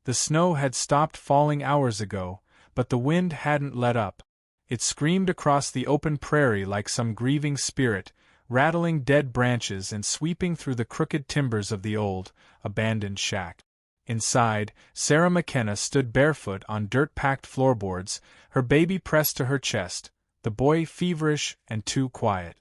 The snow had stopped falling hours ago, but the wind hadn't let up. It screamed across the open prairie like some grieving spirit, rattling dead branches and sweeping through the crooked timbers of the old, abandoned shack. Inside, Sarah McKenna stood barefoot on dirt-packed floorboards, her baby pressed to her chest, the boy feverish and too quiet.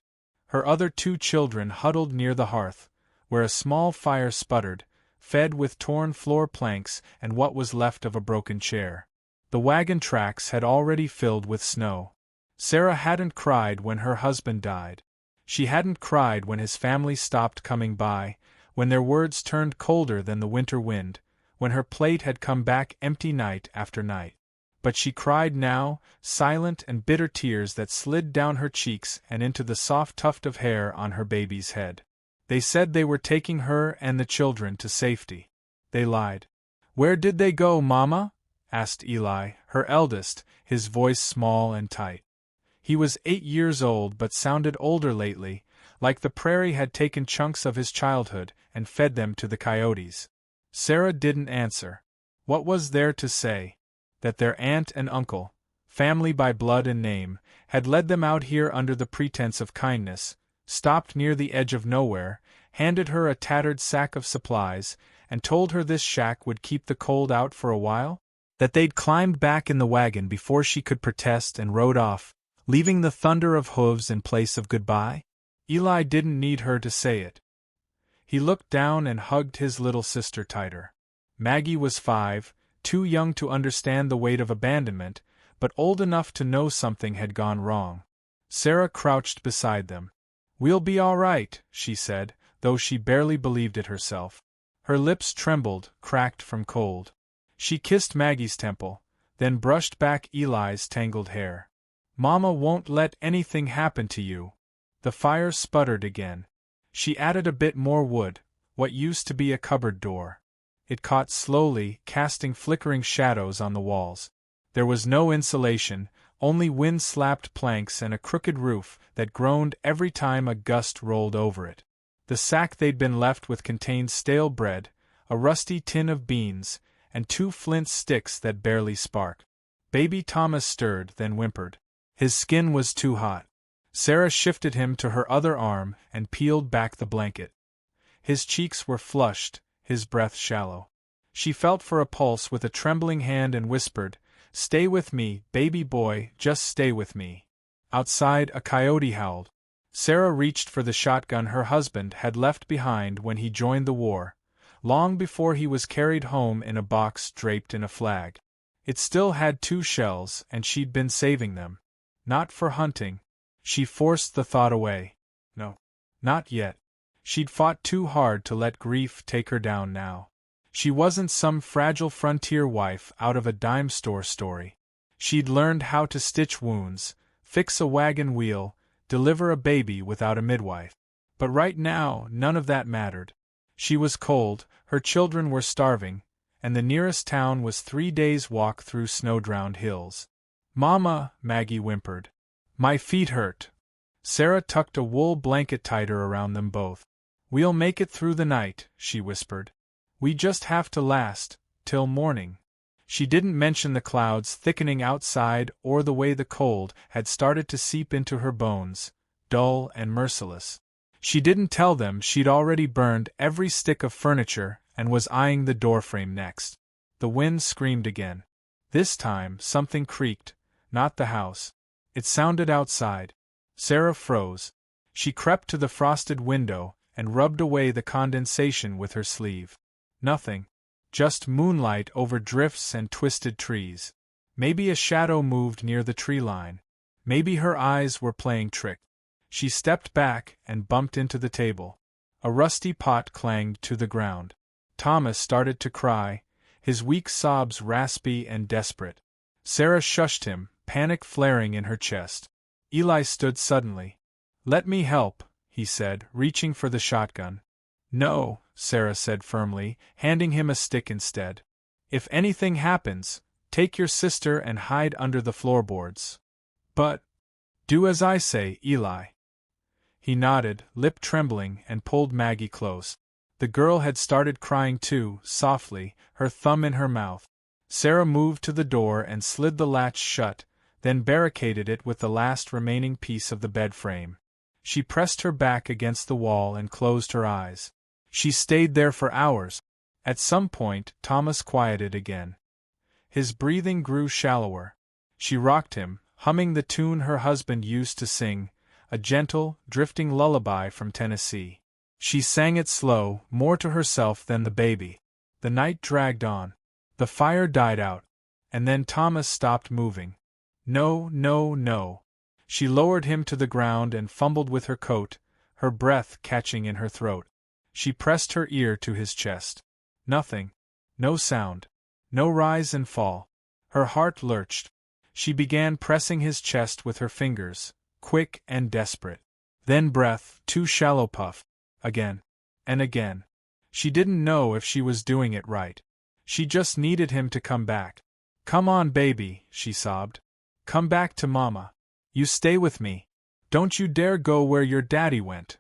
Her other 2 children huddled near the hearth, where a small fire sputtered, fed with torn floor planks and what was left of a broken chair. The wagon tracks had already filled with snow. Sarah hadn't cried when her husband died. She hadn't cried when his family stopped coming by, when their words turned colder than the winter wind, when her plate had come back empty night after night. But she cried now, silent and bitter tears that slid down her cheeks and into the soft tuft of hair on her baby's head. They said they were taking her and the children to safety. They lied. "Where did they go, Mama?" asked Eli, her eldest, his voice small and tight. He was 8 years old but sounded older lately, like the prairie had taken chunks of his childhood and fed them to the coyotes. Sarah didn't answer. What was there to say? That their aunt and uncle, family by blood and name, had led them out here under the pretense of kindness, stopped near the edge of nowhere, handed her a tattered sack of supplies, and told her this shack would keep the cold out for a while? That they'd climbed back in the wagon before she could protest and rode off, leaving the thunder of hooves in place of goodbye? Eli didn't need her to say it. He looked down and hugged his little sister tighter. Maggie was 5, too young to understand the weight of abandonment, but old enough to know something had gone wrong. Sarah crouched beside them. "We'll be all right," she said, though she barely believed it herself. Her lips trembled, cracked from cold. She kissed Maggie's temple, then brushed back Eli's tangled hair. "Mama won't let anything happen to you." The fire sputtered again. She added a bit more wood, what used to be a cupboard door. It caught slowly, casting flickering shadows on the walls. There was no insulation, only wind-slapped planks and a crooked roof that groaned every time a gust rolled over it. The sack they'd been left with contained stale bread, a rusty tin of beans, and 2 flint sticks that barely sparked. Baby Thomas stirred, then whimpered. His skin was too hot. Sarah shifted him to her other arm and peeled back the blanket. His cheeks were flushed, his breath shallow. She felt for a pulse with a trembling hand and whispered, "Stay with me, baby boy, just stay with me." Outside, a coyote howled. Sarah reached for the shotgun her husband had left behind when he joined the war, long before he was carried home in a box draped in a flag. It still had 2 shells, and she'd been saving them. Not for hunting. She forced the thought away. No. Not yet. She'd fought too hard to let grief take her down now. She wasn't some fragile frontier wife out of a dime store story. She'd learned how to stitch wounds, fix a wagon wheel, deliver a baby without a midwife. But right now, none of that mattered. She was cold, her children were starving, and the nearest town was 3 days' walk through snow-drowned hills. "Mama," Maggie whimpered. "My feet hurt." Sarah tucked a wool blanket tighter around them both. "We'll make it through the night," she whispered. "We just have to last, till morning." She didn't mention the clouds thickening outside or the way the cold had started to seep into her bones, dull and merciless. She didn't tell them she'd already burned every stick of furniture and was eyeing the doorframe next. The wind screamed again. This time something creaked, not the house. It sounded outside. Sarah froze. She crept to the frosted window and rubbed away the condensation with her sleeve. Nothing. Just moonlight over drifts and twisted trees. Maybe a shadow moved near the tree line. Maybe her eyes were playing trick. She stepped back and bumped into the table. A rusty pot clanged to the ground. Thomas started to cry, his weak sobs raspy and desperate. Sarah shushed him, panic flaring in her chest. Eli stood suddenly. "Let me help," he said, reaching for the shotgun. "No," Sarah said firmly, handing him a stick instead. "If anything happens, take your sister and hide under the floorboards." "But—" "Do as I say, Eli." He nodded, lip trembling, and pulled Maggie close. The girl had started crying too, softly, her thumb in her mouth. Sarah moved to the door and slid the latch shut, then barricaded it with the last remaining piece of the bed frame. She pressed her back against the wall and closed her eyes. She stayed there for hours. At some point, Thomas quieted again. His breathing grew shallower. She rocked him, humming the tune her husband used to sing, a gentle, drifting lullaby from Tennessee. She sang it slow, more to herself than the baby. The night dragged on. The fire died out. And then Thomas stopped moving. No, no, no. She lowered him to the ground and fumbled with her coat, her breath catching in her throat. She pressed her ear to his chest. Nothing. No sound. No rise and fall. Her heart lurched. She began pressing his chest with her fingers, quick and desperate. Then breath, too shallow puff. Again. And again. She didn't know if she was doing it right. She just needed him to come back. Come on, baby, she sobbed. Come back to Mama. You stay with me. Don't you dare go where your daddy went.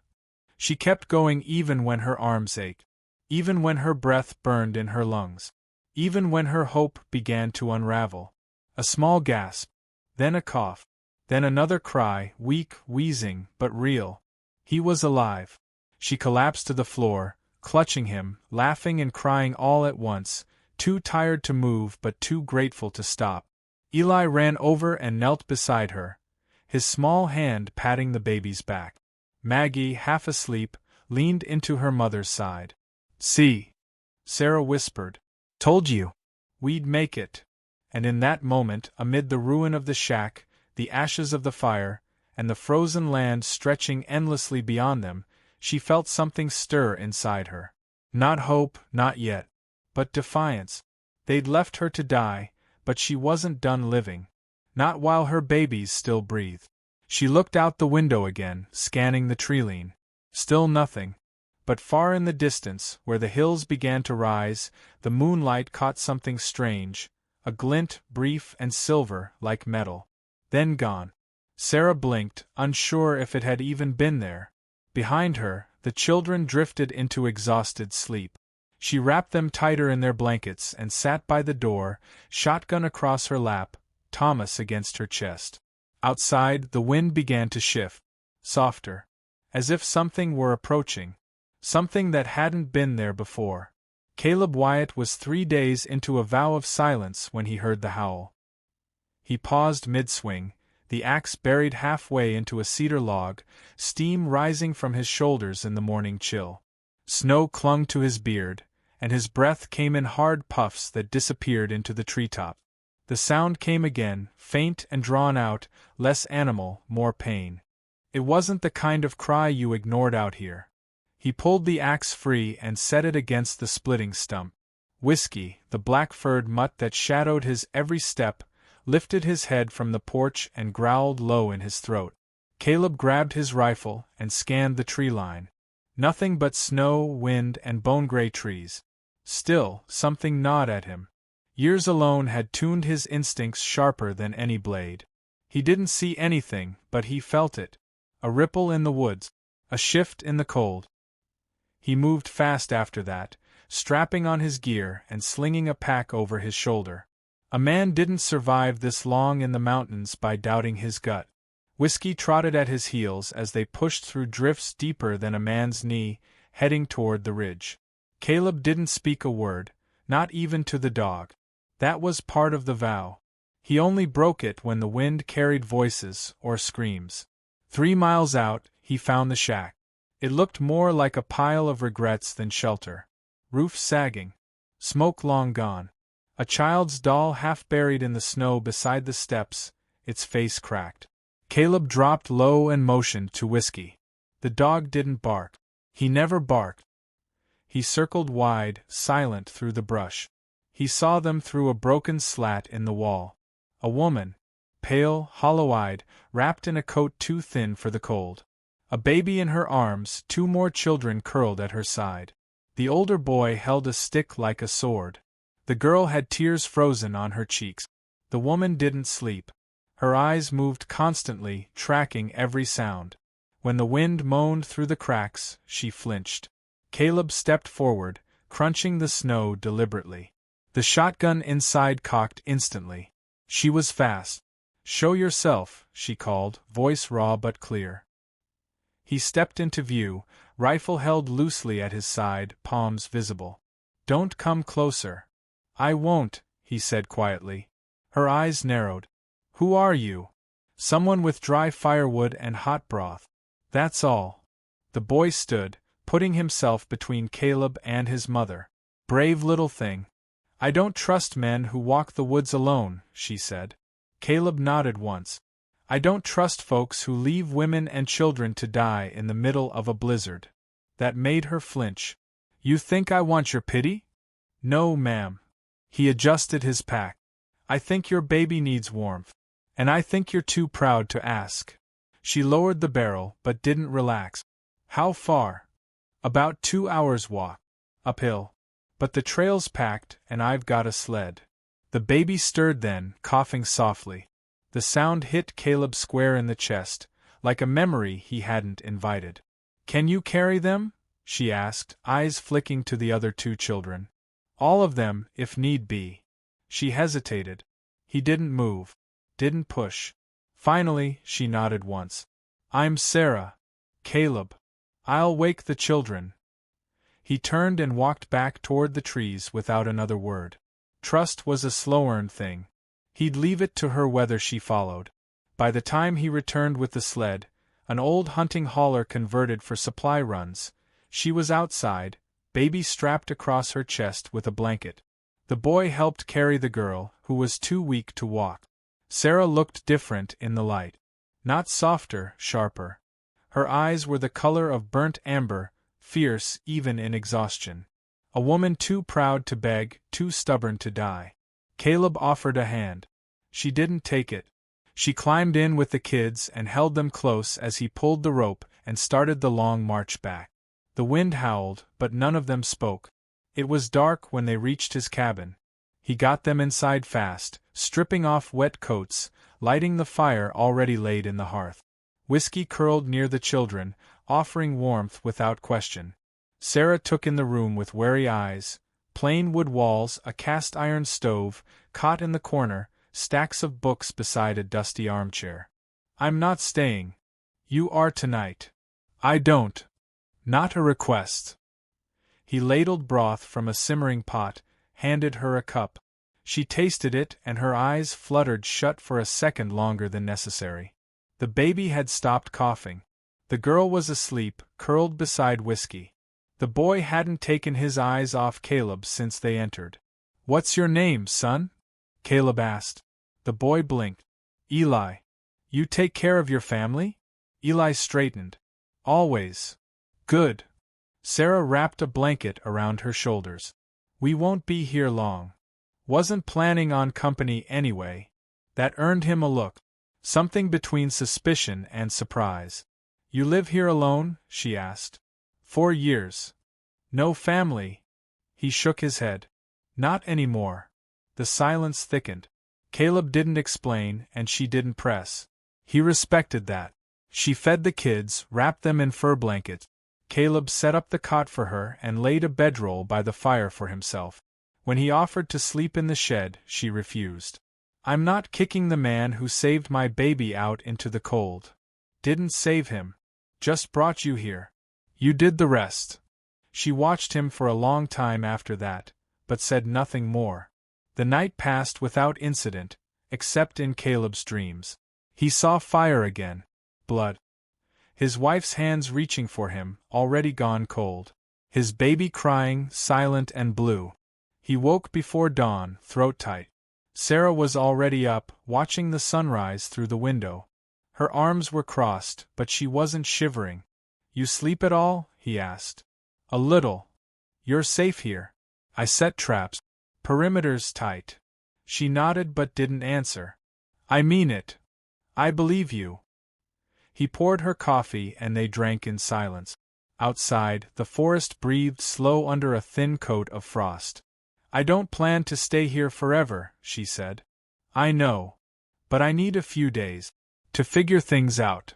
She kept going even when her arms ached. Even when her breath burned in her lungs. Even when her hope began to unravel. A small gasp. Then a cough. Then another cry, weak, wheezing, but real. He was alive. She collapsed to the floor, clutching him, laughing and crying all at once, too tired to move but too grateful to stop. Eli ran over and knelt beside her, his small hand patting the baby's back. Maggie, half asleep, leaned into her mother's side. See, Sarah whispered. Told you. We'd make it. And in that moment, amid the ruin of the shack, the ashes of the fire, and the frozen land stretching endlessly beyond them, she felt something stir inside her. Not hope, not yet. But defiance. They'd left her to die, but she wasn't done living. Not while her babies still breathed. She looked out the window again, scanning the treeline. Still nothing. But far in the distance, where the hills began to rise, the moonlight caught something strange, a glint, brief and silver, like metal. Then gone. Sarah blinked, unsure if it had even been there. Behind her, the children drifted into exhausted sleep. She wrapped them tighter in their blankets and sat by the door, shotgun across her lap, Thomas against her chest. Outside, the wind began to shift, softer, as if something were approaching. Something that hadn't been there before. Caleb Wyatt was 3 days into a vow of silence when he heard the howl. He paused mid-swing, the axe buried halfway into a cedar log, steam rising from his shoulders in the morning chill. Snow clung to his beard, and his breath came in hard puffs that disappeared into the treetop. The sound came again, faint and drawn out, less animal, more pain. It wasn't the kind of cry you ignored out here. He pulled the axe free and set it against the splitting stump. Whiskey, the black-furred mutt that shadowed his every step, lifted his head from the porch and growled low in his throat. Caleb grabbed his rifle and scanned the tree line. Nothing but snow, wind, and bone-gray trees. Still, something gnawed at him. Years alone had tuned his instincts sharper than any blade. He didn't see anything, but he felt it. A ripple in the woods. A shift in the cold. He moved fast after that, strapping on his gear and slinging a pack over his shoulder. A man didn't survive this long in the mountains by doubting his gut. Whiskey trotted at his heels as they pushed through drifts deeper than a man's knee, heading toward the ridge. Caleb didn't speak a word, not even to the dog. That was part of the vow. He only broke it when the wind carried voices or screams. 3 miles out, he found the shack. It looked more like a pile of regrets than shelter. Roof sagging. Smoke long gone. A child's doll half buried in the snow beside the steps, its face cracked. Caleb dropped low and motioned to Whiskey. The dog didn't bark. He never barked. He circled wide, silent through the brush. He saw them through a broken slat in the wall. A woman, pale, hollow-eyed, wrapped in a coat too thin for the cold. A baby in her arms, 2 more children curled at her side. The older boy held a stick like a sword. The girl had tears frozen on her cheeks. The woman didn't sleep. Her eyes moved constantly, tracking every sound. When the wind moaned through the cracks, she flinched. Caleb stepped forward, crunching the snow deliberately. The shotgun inside cocked instantly. She was fast. "Show yourself," she called, voice raw but clear. He stepped into view, rifle held loosely at his side, palms visible. "Don't come closer." "I won't," he said quietly. Her eyes narrowed. "Who are you?" "Someone with dry firewood and hot broth. That's all." The boy stood, putting himself between Caleb and his mother. "Brave little thing." "I don't trust men who walk the woods alone," she said. Caleb nodded once. "I don't trust folks who leave women and children to die in the middle of a blizzard." That made her flinch. "You think I want your pity?" "No, ma'am." He adjusted his pack. "I think your baby needs warmth. And I think you're too proud to ask." She lowered the barrel, but didn't relax. "How far?" "About 2 hours' walk. Uphill. But the trail's packed, and I've got a sled." The baby stirred then, coughing softly. The sound hit Caleb square in the chest, like a memory he hadn't invited. "Can you carry them?" she asked, eyes flicking to the other 2 children. "All of them, if need be." She hesitated. He didn't move. Didn't push. Finally, she nodded once. "I'm Sarah." "Caleb. I'll wake the children." He turned and walked back toward the trees without another word. Trust was a slow-earned thing. He'd leave it to her whether she followed. By the time he returned with the sled, an old hunting hauler converted for supply runs, she was outside, baby strapped across her chest with a blanket. The boy helped carry the girl, who was too weak to walk. Sarah looked different in the light. Not softer, sharper. Her eyes were the color of burnt amber, fierce even in exhaustion. A woman too proud to beg, too stubborn to die. Caleb offered a hand. She didn't take it. She climbed in with the kids and held them close as he pulled the rope and started the long march back. The wind howled, but none of them spoke. It was dark when they reached his cabin. He got them inside fast, stripping off wet coats, lighting the fire already laid in the hearth. Whiskey curled near the children, offering warmth without question. Sarah took in the room with wary eyes, plain wood walls, a cast-iron stove, cot in the corner, stacks of books beside a dusty armchair. "I'm not staying." "You are tonight." "I don't." "Not a request." He ladled broth from a simmering pot, handed her a cup. She tasted it and her eyes fluttered shut for a second longer than necessary. The baby had stopped coughing. The girl was asleep, curled beside Whiskey. The boy hadn't taken his eyes off Caleb since they entered. "What's your name, son?" Caleb asked. The boy blinked. "Eli. You take care of your family?" Eli straightened. "Always." "Good." Sarah wrapped a blanket around her shoulders. "We won't be here long." Wasn't planning on company anyway. That earned him a look. Something between suspicion and surprise. "You live here alone?" she asked. 4 years. "No family?" He shook his head. "Not anymore." The silence thickened. Caleb didn't explain and she didn't press. He respected that. She fed the kids, wrapped them in fur blankets. Caleb set up the cot for her and laid a bedroll by the fire for himself. When he offered to sleep in the shed, she refused. "I'm not kicking the man who saved my baby out into the cold." "Didn't save him. Just brought you here. You did the rest." She watched him for a long time after that, but said nothing more. The night passed without incident, except in Caleb's dreams. He saw fire again. Blood. His wife's hands reaching for him, already gone cold. His baby crying, silent and blue. He woke before dawn, throat tight. Sarah was already up, watching the sunrise through the window. Her arms were crossed, but she wasn't shivering. "You sleep at all?" he asked. "A little." "You're safe here." "I set traps. Perimeter's tight." She nodded but didn't answer. "I mean it. I believe you." He poured her coffee and they drank in silence. Outside, the forest breathed slow under a thin coat of frost. "I don't plan to stay here forever," she said. "I know. But I need a few days to figure things out."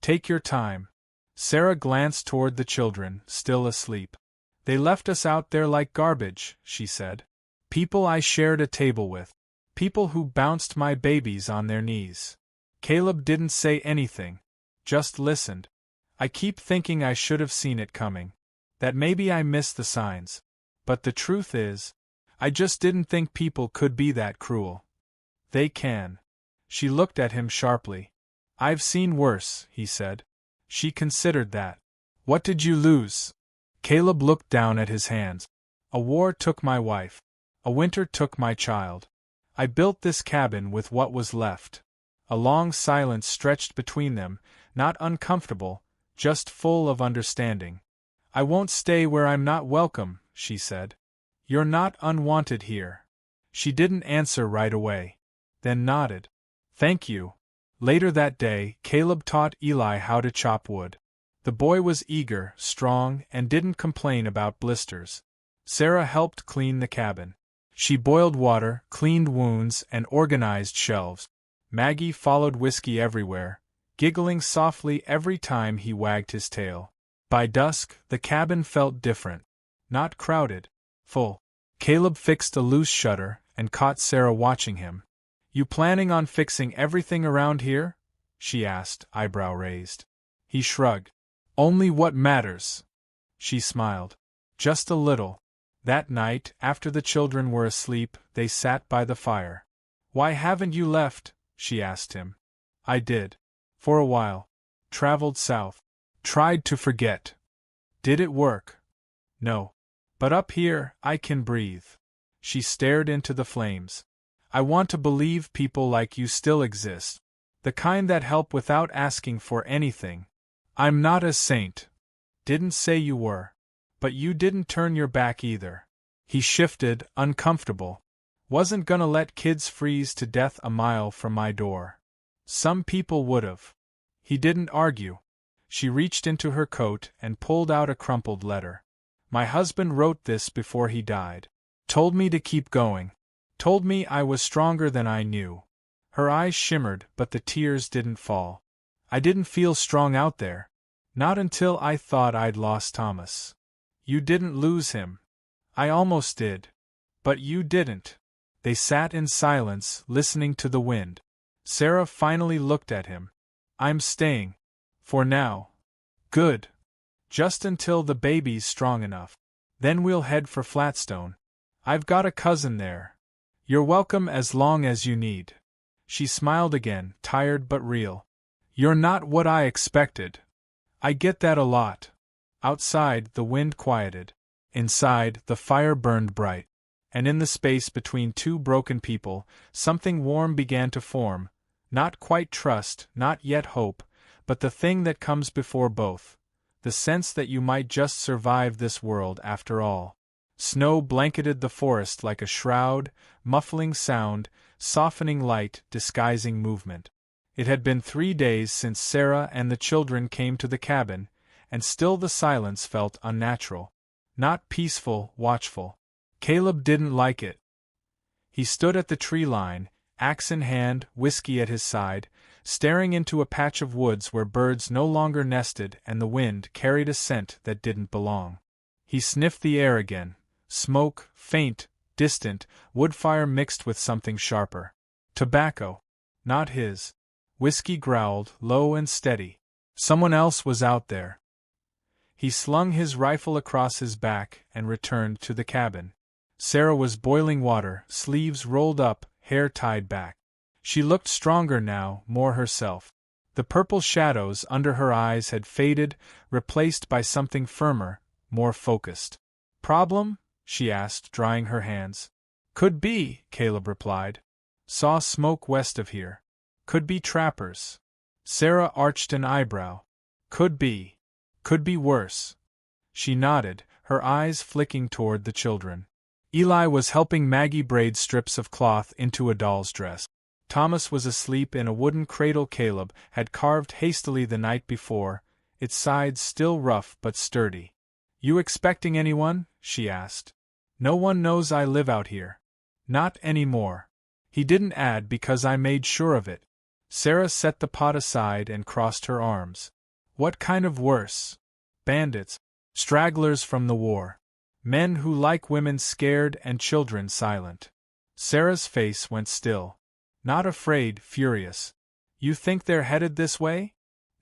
"Take your time." Sarah glanced toward the children, still asleep. They left us out there like garbage, she said. People I shared a table with. People who bounced my babies on their knees. Caleb didn't say anything, just listened. I keep thinking I should have seen it coming. That maybe I missed the signs. But the truth is, I just didn't think people could be that cruel. They can. She looked at him sharply. I've seen worse, he said. She considered that. What did you lose? Caleb looked down at his hands. A war took my wife. A winter took my child. I built this cabin with what was left. A long silence stretched between them, not uncomfortable, just full of understanding. I won't stay where I'm not welcome, she said. You're not unwanted here. She didn't answer right away, then nodded. Thank you. Later that day, Caleb taught Eli how to chop wood. The boy was eager, strong, and didn't complain about blisters. Sarah helped clean the cabin. She boiled water, cleaned wounds, and organized shelves. Maggie followed Whiskey everywhere, giggling softly every time he wagged his tail. By dusk, the cabin felt different. Not crowded. Full. Caleb fixed a loose shutter and caught Sarah watching him. You planning on fixing everything around here? She asked, eyebrow raised. He shrugged. Only what matters. She smiled. Just a little. That night, after the children were asleep, they sat by the fire. Why haven't you left? She asked him. I did. For a while. Traveled south. Tried to forget. Did it work? No. But up here, I can breathe. She stared into the flames. I want to believe people like you still exist. The kind that help without asking for anything. I'm not a saint. Didn't say you were. But you didn't turn your back either. He shifted, uncomfortable. Wasn't gonna let kids freeze to death a mile from my door. Some people would've. He didn't argue. She reached into her coat and pulled out a crumpled letter. My husband wrote this before he died. Told me to keep going. Told me I was stronger than I knew. Her eyes shimmered, but the tears didn't fall. I didn't feel strong out there. Not until I thought I'd lost Thomas. You didn't lose him. I almost did. But you didn't. They sat in silence, listening to the wind. Sarah finally looked at him. I'm staying. For now. Good. Just until the baby's strong enough. Then we'll head for Flatstone. I've got a cousin there. You're welcome as long as you need. She smiled again, tired but real. You're not what I expected. I get that a lot. Outside, the wind quieted. Inside, the fire burned bright. And in the space between two broken people, something warm began to form. Not quite trust, not yet hope, but the thing that comes before both. The sense that you might just survive this world after all. Snow blanketed the forest like a shroud, muffling sound, softening light, disguising movement. It had been 3 days since Sarah and the children came to the cabin, and still the silence felt unnatural. Not peaceful, watchful. Caleb didn't like it. He stood at the tree line, axe in hand, whiskey at his side, staring into a patch of woods where birds no longer nested and the wind carried a scent that didn't belong. He sniffed the air again. Smoke, faint, distant, wood fire mixed with something sharper. Tobacco. Not his. Whiskey growled, low and steady. Someone else was out there. He slung his rifle across his back and returned to the cabin. Sarah was boiling water, sleeves rolled up, hair tied back. She looked stronger now, more herself. The purple shadows under her eyes had faded, replaced by something firmer, more focused. Problem? She asked, drying her hands. Could be, Caleb replied. Saw smoke west of here. Could be trappers. Sarah arched an eyebrow. Could be. Could be worse. She nodded, her eyes flicking toward the children. Eli was helping Maggie braid strips of cloth into a doll's dress. Thomas was asleep in a wooden cradle Caleb had carved hastily the night before, its sides still rough but sturdy. You expecting anyone? She asked. No one knows I live out here. Not anymore. He didn't add because I made sure of it. Sarah set the pot aside and crossed her arms. What kind of worse? Bandits. Stragglers from the war. Men who like women scared and children silent. Sarah's face went still. Not afraid, furious. You think they're headed this way?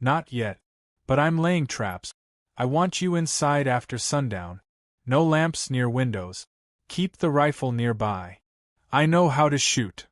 Not yet. But I'm laying traps. I want you inside after sundown. No lamps near windows. Keep the rifle nearby. I know how to shoot.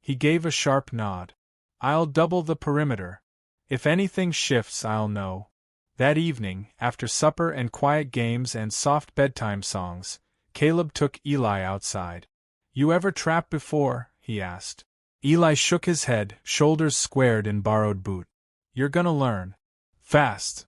He gave a sharp nod. I'll double the perimeter. If anything shifts, I'll know. That evening, after supper and quiet games and soft bedtime songs, Caleb took Eli outside. You ever trapped before? He asked. Eli shook his head, shoulders squared in borrowed boot. You're gonna learn. Fast.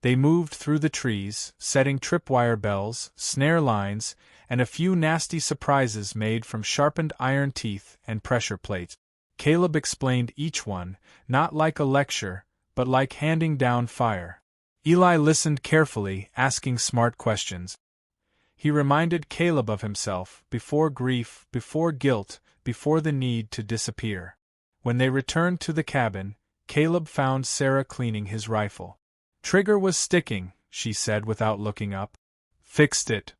They moved through the trees, setting tripwire bells, snare lines, and a few nasty surprises made from sharpened iron teeth and pressure plates. Caleb explained each one, not like a lecture, but like handing down fire. Eli listened carefully, asking smart questions. He reminded Caleb of himself, before grief, before guilt, before the need to disappear. When they returned to the cabin, Caleb found Sarah cleaning his rifle. Trigger was sticking, she said without looking up. Fixed it.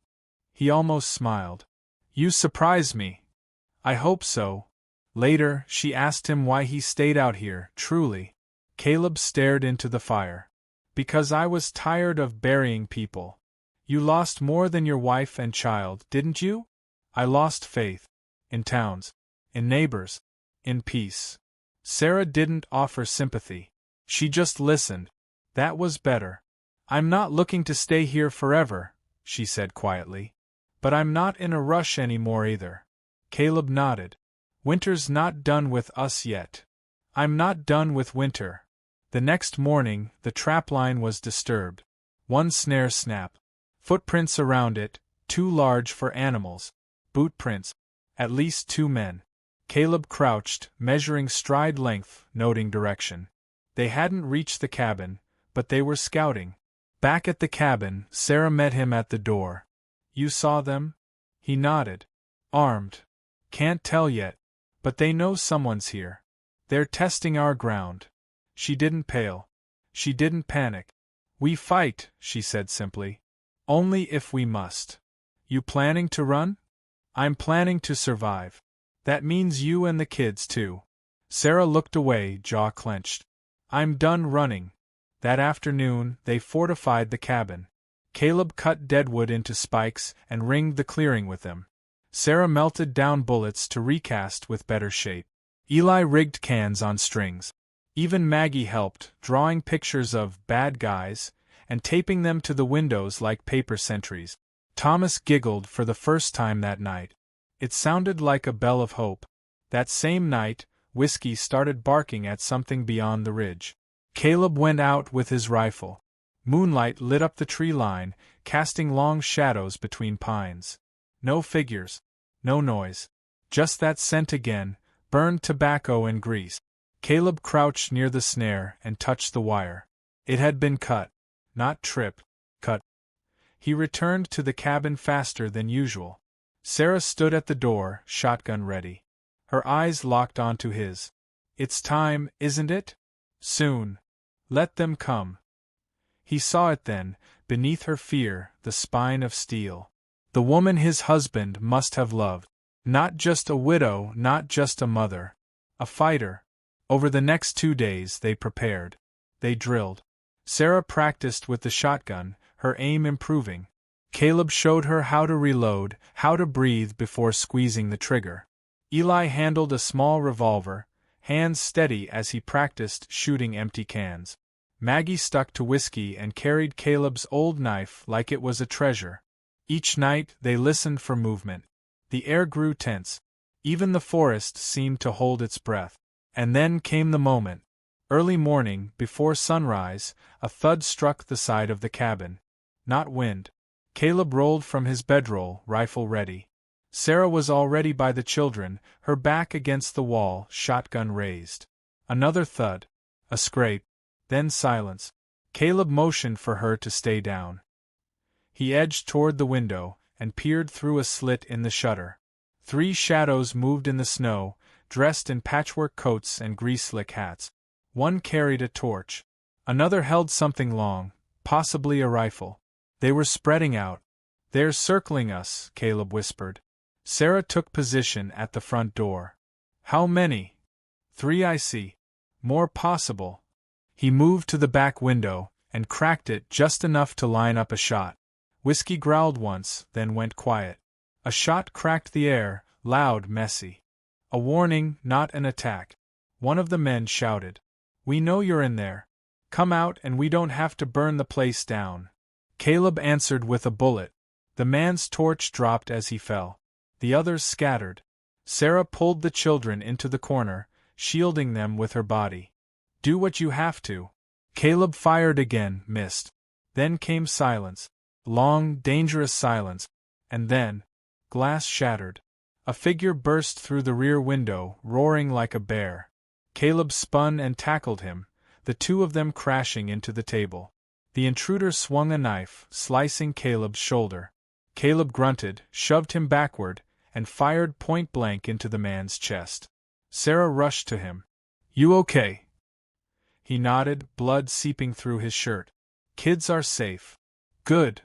He almost smiled. You surprise me. I hope so. Later, she asked him why he stayed out here, truly. Caleb stared into the fire. Because I was tired of burying people. You lost more than your wife and child, didn't you? I lost faith. In towns. In neighbors. In peace. Sarah didn't offer sympathy. She just listened. That was better. I'm not looking to stay here forever, she said quietly. But I'm not in a rush anymore either. Caleb nodded. Winter's not done with us yet. I'm not done with winter. The next morning, the trapline was disturbed. One snare snapped. Footprints around it, too large for animals. Boot prints. At least 2 men. Caleb crouched, measuring stride length, noting direction. They hadn't reached the cabin, but they were scouting. Back at the cabin, Sarah met him at the door. You saw them? He nodded. Armed. Can't tell yet. But they know someone's here. They're testing our ground. She didn't pale. She didn't panic. We fight, she said simply. Only if we must. You planning to run? I'm planning to survive. That means you and the kids too. Sarah looked away, jaw clenched. I'm done running. That afternoon, they fortified the cabin. Caleb cut deadwood into spikes and ringed the clearing with them. Sarah melted down bullets to recast with better shape. Eli rigged cans on strings. Even Maggie helped, drawing pictures of bad guys and taping them to the windows like paper sentries. Thomas giggled for the first time that night. It sounded like a bell of hope. That same night, Whiskey started barking at something beyond the ridge. Caleb went out with his rifle. Moonlight lit up the tree line, casting long shadows between pines. No figures. No noise. Just that scent again, burned tobacco and grease. Caleb crouched near the snare and touched the wire. It had been cut. Not tripped. Cut. He returned to the cabin faster than usual. Sarah stood at the door, shotgun ready. Her eyes locked onto his. It's time, isn't it? Soon. Let them come. He saw it then, beneath her fear, the spine of steel. The woman his husband must have loved. Not just a widow, not just a mother. A fighter. Over the next 2 days they prepared. They drilled. Sarah practiced with the shotgun, her aim improving. Caleb showed her how to reload, how to breathe before squeezing the trigger. Eli handled a small revolver, hands steady as he practiced shooting empty cans. Maggie stuck to Whiskey and carried Caleb's old knife like it was a treasure. Each night they listened for movement. The air grew tense. Even the forest seemed to hold its breath. And then came the moment. Early morning, before sunrise, a thud struck the side of the cabin. Not wind. Caleb rolled from his bedroll, rifle ready. Sarah was already by the children, her back against the wall, shotgun raised. Another thud. A scrape. Then silence. Caleb motioned for her to stay down. He edged toward the window and peered through a slit in the shutter. 3 shadows moved in the snow, dressed in patchwork coats and grease-slick hats. One carried a torch. Another held something long, possibly a rifle. They were spreading out. They're circling us, Caleb whispered. Sarah took position at the front door. How many? 3 I see. More possible. He moved to the back window, and cracked it just enough to line up a shot. Whiskey growled once, then went quiet. A shot cracked the air, loud, messy. A warning, not an attack. One of the men shouted. We know you're in there. Come out and we don't have to burn the place down. Caleb answered with a bullet. The man's torch dropped as he fell. The others scattered. Sarah pulled the children into the corner, shielding them with her body. Do what you have to. Caleb fired again, missed. Then came silence. Long, dangerous silence. And then, glass shattered. A figure burst through the rear window, roaring like a bear. Caleb spun and tackled him, the two of them crashing into the table. The intruder swung a knife, slicing Caleb's shoulder. Caleb grunted, shoved him backward, and fired point-blank into the man's chest. Sarah rushed to him. You okay? He nodded, blood seeping through his shirt. Kids are safe. Good.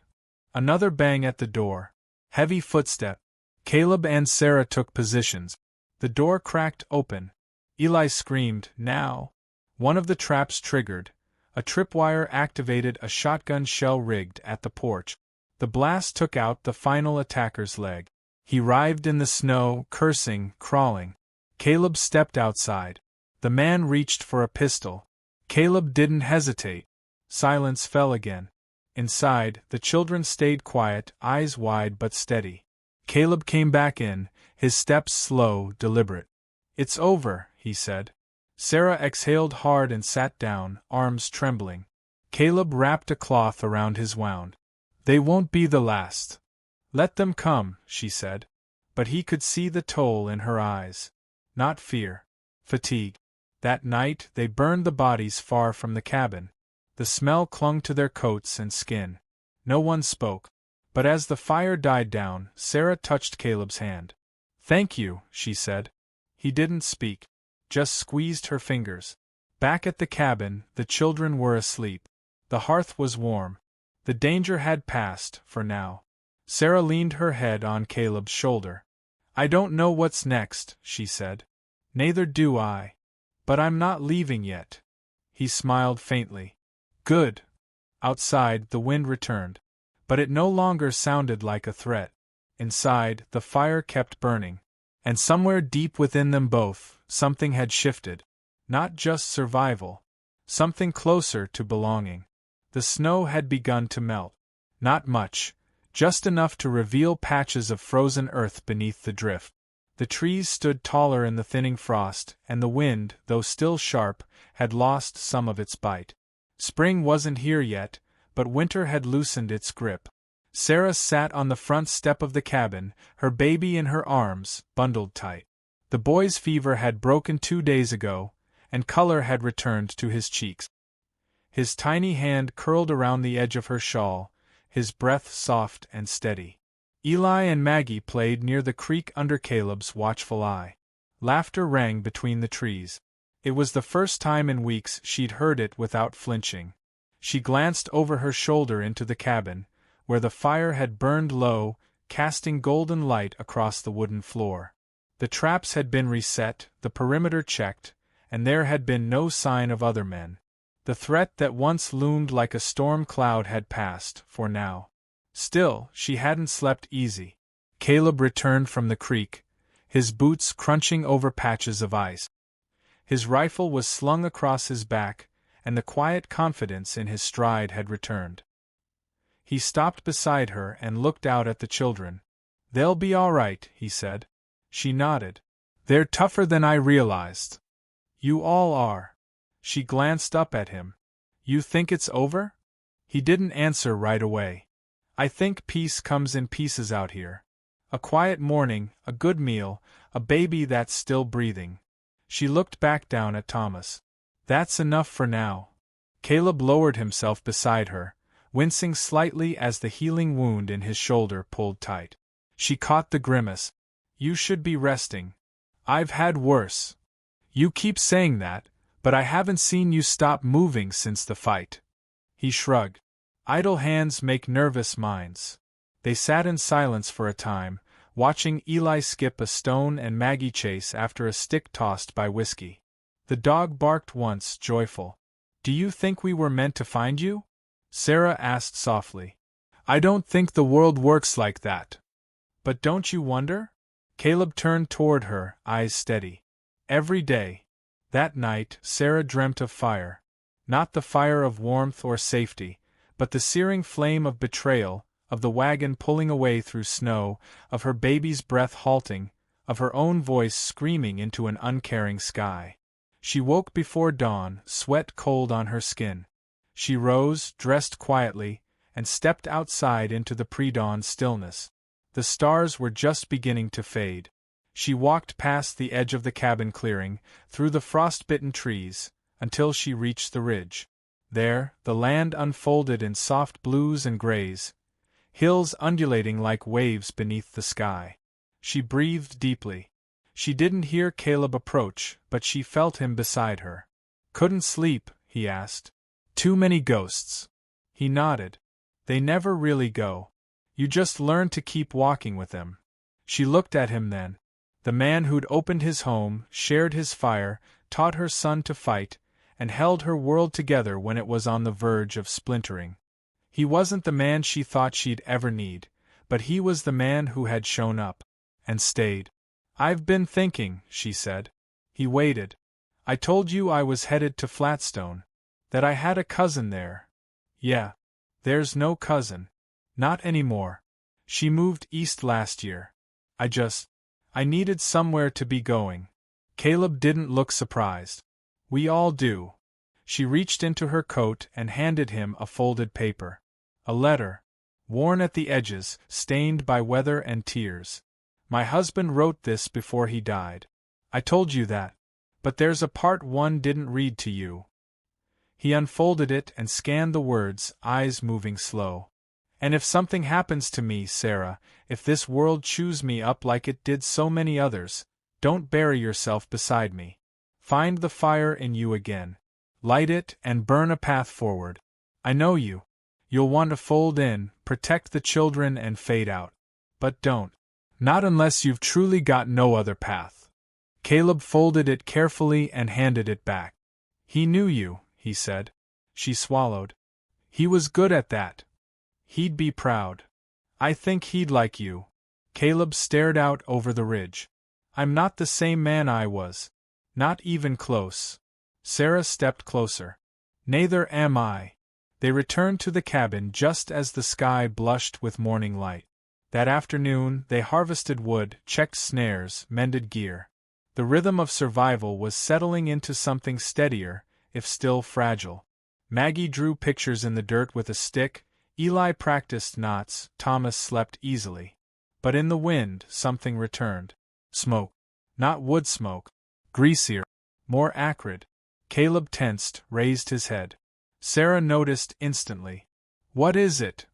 Another bang at the door. Heavy footstep. Caleb and Sarah took positions. The door cracked open. Eli screamed, now. One of the traps triggered. A tripwire activated a shotgun shell rigged at the porch. The blast took out the final attacker's leg. He writhed in the snow, cursing, crawling. Caleb stepped outside. The man reached for a pistol. Caleb didn't hesitate. Silence fell again. Inside, the children stayed quiet, eyes wide but steady. Caleb came back in, his steps slow, deliberate. It's over, he said. Sarah exhaled hard and sat down, arms trembling. Caleb wrapped a cloth around his wound. They won't be the last. Let them come, she said. But he could see the toll in her eyes. Not fear. Fatigue. That night they burned the bodies far from the cabin. The smell clung to their coats and skin. No one spoke. But as the fire died down, Sarah touched Caleb's hand. Thank you, she said. He didn't speak. Just squeezed her fingers. Back at the cabin, the children were asleep. The hearth was warm. The danger had passed, for now. Sarah leaned her head on Caleb's shoulder. I don't know what's next, she said. Neither do I. But I'm not leaving yet. He smiled faintly. Good. Outside, the wind returned. But it no longer sounded like a threat. Inside, the fire kept burning. And somewhere deep within them both, something had shifted. Not just survival. Something closer to belonging. The snow had begun to melt. Not much. Just enough to reveal patches of frozen earth beneath the drift. The trees stood taller in the thinning frost, and the wind, though still sharp, had lost some of its bite. Spring wasn't here yet, but winter had loosened its grip. Sarah sat on the front step of the cabin, her baby in her arms, bundled tight. The boy's fever had broken 2 days ago, and color had returned to his cheeks. His tiny hand curled around the edge of her shawl, his breath soft and steady. Eli and Maggie played near the creek under Caleb's watchful eye. Laughter rang between the trees. It was the first time in weeks she'd heard it without flinching. She glanced over her shoulder into the cabin, where the fire had burned low, casting golden light across the wooden floor. The traps had been reset, the perimeter checked, and there had been no sign of other men. The threat that once loomed like a storm cloud had passed, for now. Still, she hadn't slept easy. Caleb returned from the creek, his boots crunching over patches of ice. His rifle was slung across his back, and the quiet confidence in his stride had returned. He stopped beside her and looked out at the children. They'll be all right, he said. She nodded. They're tougher than I realized. You all are. She glanced up at him. You think it's over? He didn't answer right away. I think peace comes in pieces out here. A quiet morning, a good meal, a baby that's still breathing. She looked back down at Thomas. That's enough for now. Caleb lowered himself beside her, wincing slightly as the healing wound in his shoulder pulled tight. She caught the grimace. You should be resting. I've had worse. You keep saying that, but I haven't seen you stop moving since the fight. He shrugged. Idle hands make nervous minds. They sat in silence for a time, watching Eli skip a stone and Maggie chase after a stick tossed by Whiskey. The dog barked once, joyful. "Do you think we were meant to find you?" Sarah asked softly. "I don't think the world works like that." "But don't you wonder?" Caleb turned toward her, eyes steady. "Every day." That night, Sarah dreamt of fire. Not the fire of warmth or safety, but the searing flame of betrayal, of the wagon pulling away through snow, of her baby's breath halting, of her own voice screaming into an uncaring sky. She woke before dawn, sweat cold on her skin. She rose, dressed quietly, and stepped outside into the pre-dawn stillness. The stars were just beginning to fade. She walked past the edge of the cabin clearing, through the frost-bitten trees, until she reached the ridge. There, the land unfolded in soft blues and grays, hills undulating like waves beneath the sky. She breathed deeply. She didn't hear Caleb approach, but she felt him beside her. "Couldn't sleep?" he asked. "Too many ghosts." He nodded. "They never really go. You just learn to keep walking with them." She looked at him then. The man who'd opened his home, shared his fire, taught her son to fight, and held her world together when it was on the verge of splintering. He wasn't the man she thought she'd ever need, but he was the man who had shown up. And stayed. "I've been thinking," she said. He waited. "I told you I was headed to Flatstone. That I had a cousin there." "Yeah. There's no cousin. Not anymore. She moved east last year. I needed somewhere to be going." Caleb didn't look surprised. "We all do." She reached into her coat and handed him a folded paper. A letter. Worn at the edges, stained by weather and tears. "My husband wrote this before he died. I told you that. But there's a part one didn't read to you." He unfolded it and scanned the words, eyes moving slow. "And if something happens to me, Sarah, if this world chews me up like it did so many others, don't bury yourself beside me. Find the fire in you again. Light it and burn a path forward. I know you. You'll want to fold in, protect the children and fade out. But don't. Not unless you've truly got no other path." Caleb folded it carefully and handed it back. "He knew you," he said. She swallowed. "He was good at that. He'd be proud. I think he'd like you." Caleb stared out over the ridge. "I'm not the same man I was. Not even close." Sarah stepped closer. "Neither am I." They returned to the cabin just as the sky blushed with morning light. That afternoon, they harvested wood, checked snares, mended gear. The rhythm of survival was settling into something steadier, if still fragile. Maggie drew pictures in the dirt with a stick, Eli practiced knots, Thomas slept easily. But in the wind, something returned. Smoke. Not wood smoke. Greasier. More acrid. Caleb tensed, raised his head. Sarah noticed instantly. "What is it?"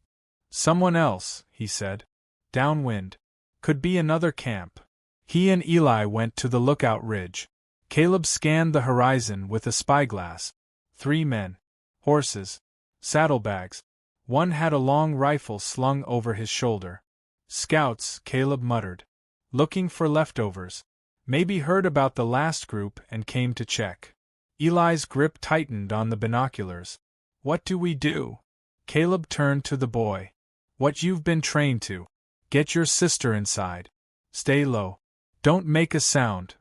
"Someone else," he said. "Downwind. Could be another camp." He and Eli went to the lookout ridge. Caleb scanned the horizon with a spyglass. 3 men. Horses. Saddlebags. One had a long rifle slung over his shoulder. "Scouts," Caleb muttered. "Looking for leftovers. Maybe heard about the last group and came to check." Eli's grip tightened on the binoculars. "What do we do?" Caleb turned to the boy. "What you've been trained to. Get your sister inside. Stay low. Don't make a sound."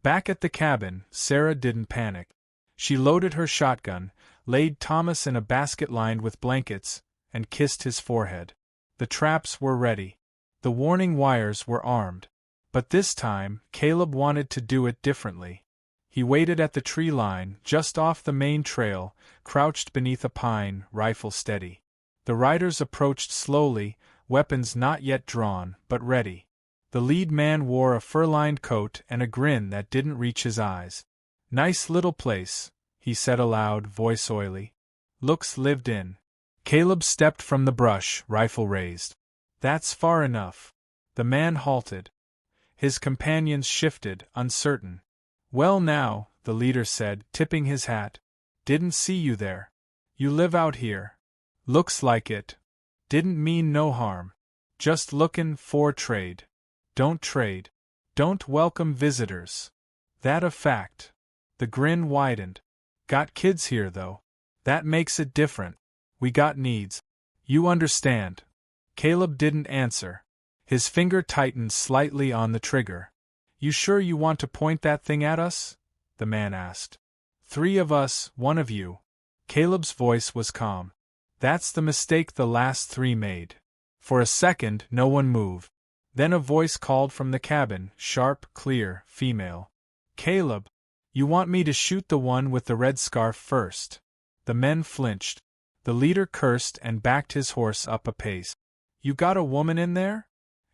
Back at the cabin, Sarah didn't panic. She loaded her shotgun, laid Thomas in a basket lined with blankets, and kissed his forehead. The traps were ready. The warning wires were armed. But this time, Caleb wanted to do it differently. He waited at the tree line, just off the main trail, crouched beneath a pine, rifle steady. The riders approached slowly, weapons not yet drawn, but ready. The lead man wore a fur-lined coat and a grin that didn't reach his eyes. "Nice little place," he said aloud, voice oily. "Looks lived in." Caleb stepped from the brush, rifle raised. "That's far enough." The man halted. His companions shifted, uncertain. "Well now," the leader said, tipping his hat. "Didn't see you there. You live out here." "Looks like it. Didn't mean no harm." Just lookin' for trade. Don't trade. Don't welcome visitors. That a fact. The grin widened. Got kids here, though. That makes it different. We got needs. You understand. Caleb didn't answer. His finger tightened slightly on the trigger. You sure you want to point that thing at us? The man asked. 3 of us, 1 of you. Caleb's voice was calm. That's the mistake the last 3 made. For a second, no one moved. Then a voice called from the cabin, sharp, clear, female. Caleb, you want me to shoot the one with the red scarf first? The men flinched. The leader cursed and backed his horse up a pace. You got a woman in there?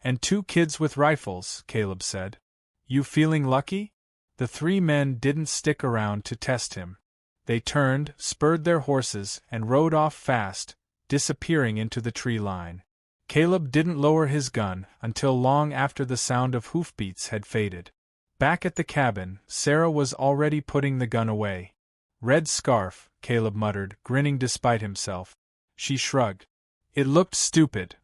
And 2 kids with rifles, Caleb said. You feeling lucky? The 3 men didn't stick around to test him. They turned, spurred their horses, and rode off fast, disappearing into the tree line. Caleb didn't lower his gun until long after the sound of hoofbeats had faded. Back at the cabin, Sarah was already putting the gun away. Red scarf, Caleb muttered, grinning despite himself. She shrugged. It looked stupid.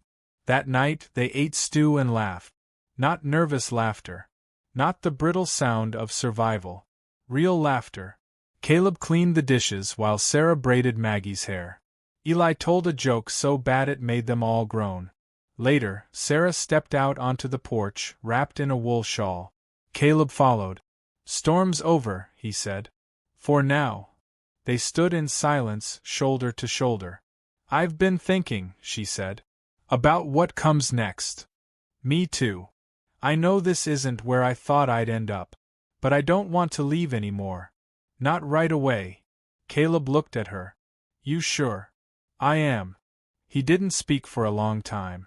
That night they ate stew and laughed. Not nervous laughter. Not the brittle sound of survival. Real laughter. Caleb cleaned the dishes while Sarah braided Maggie's hair. Eli told a joke so bad it made them all groan. Later, Sarah stepped out onto the porch, wrapped in a wool shawl. Caleb followed. Storm's over, he said. For now. They stood in silence, shoulder to shoulder. I've been thinking, she said. About what comes next. Me too. I know this isn't where I thought I'd end up. But I don't want to leave anymore. Not right away. Caleb looked at her. You sure? I am. He didn't speak for a long time.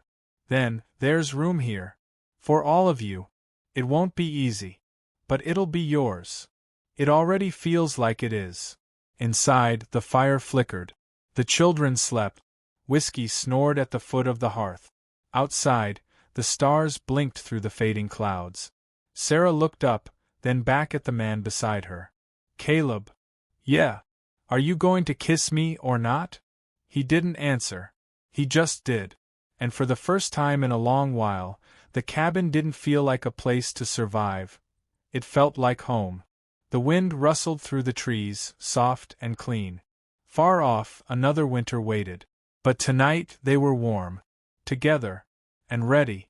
Then, there's room here. For all of you. It won't be easy. But it'll be yours. It already feels like it is. Inside, the fire flickered. The children slept. Whiskey snored at the foot of the hearth. Outside, the stars blinked through the fading clouds. Sarah looked up, then back at the man beside her. Caleb. Yeah. Are you going to kiss me or not? He didn't answer. He just did. And for the first time in a long while, the cabin didn't feel like a place to survive. It felt like home. The wind rustled through the trees, soft and clean. Far off, another winter waited. But tonight they were warm. Together. And ready.